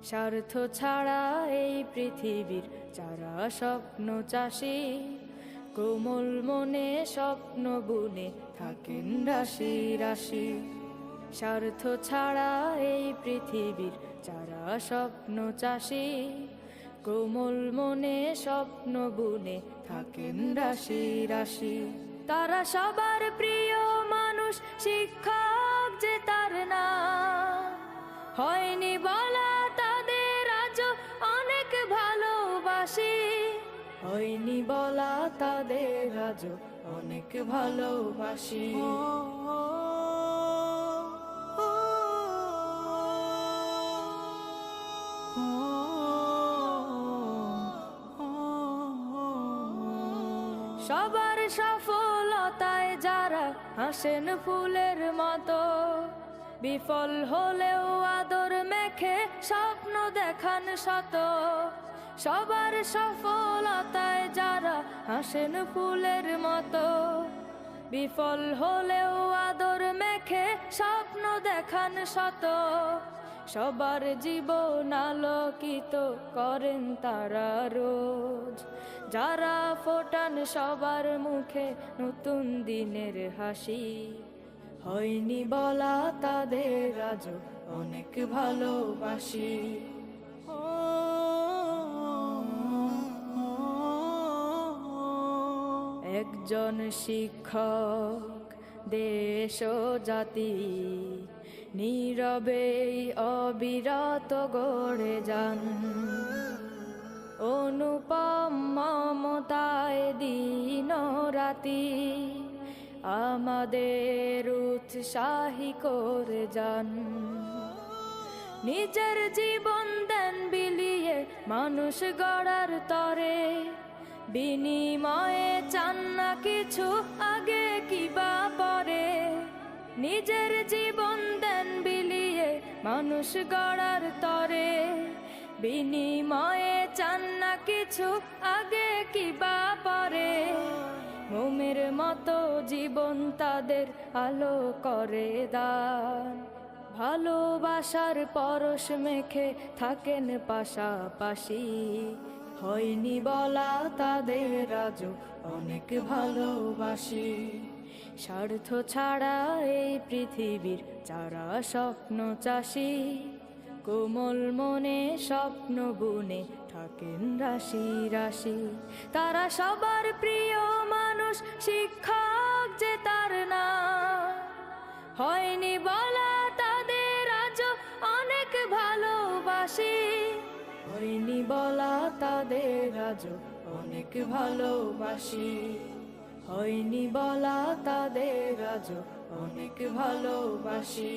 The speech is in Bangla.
স্বার্থ ছাড়া এই পৃথিবীর যারা স্বপ্ন চাষী, কোমল মনে স্বপ্ন বুনে থাকেন রাশি রাশি। স্বার্থ ছাড়া এই পৃথিবীর যারা স্বপ্ন চাষী, কোমল মনে স্বপ্ন বুনে থাকেন রাশি রাশি। তারা সবার প্রিয় মানুষ, শিক্ষক যে তার নাম, হয়নি বলা তাদের আজও অনেক ভালোবাসি, হয়নি বলা তাদের আজও অনেক ভালোবাসি। সবার সফলতায় যারা হাসেন ফুলের মতো, বিফল হলেও আদর মেখে স্বপ্ন দেখান শত। সবার সফলতায় যারা হাসেন ফুলের মতো, বিফল হলেও আদর মেখে স্বপ্ন দেখান শত। সবার জীবন আলোকিত করেন তারা রোজ, যারা ফোটান সবার মুখে নতুন দিনের হাসি, হয়নি বলা তাদের আজও অনেক ভালোবাসি। একজন শিক্ষক দেশ ও জাতি, নীরবে অবিরত গড়ে যান। অনুপম মমতায় দিন রাতি আমাদের উৎসাহী করে যান। নিজের জীবন দেন বিলিয়ে মানুষ গড়ার তরে, বিনিময়ে চান না কিছু আগে কিবা পরে। নিজের জীবন দেন বিলিয়ে মানুষ গড়ার তরে, বিনিময়ে চান না কিছু আগে কিবা পরে। মোমের মতো জীবন তাদের আলো করে দান, ভালোবাসার পরশ মেখে থাকেন পাশাপাশি, হয়নি বলা তাদের আজও অনেক ভালোবাসি। স্বার্থ ছাড়া এই পৃথিবীর যারা স্বপ্ন চাষী, কোমল মনে স্বপ্ন বুনে থাকেন রাশি রাশি। তারা সবার প্রিয় মানুষ, শিক্ষক যে তার নাম, হয়নি বলা তাদের আজও অনেক ভালোবাসি, হয়নি বলা তাদের আজও অনেক ভালোবাসি, হয়নি বলা তাদের আজও অনেক ভালোবাসি।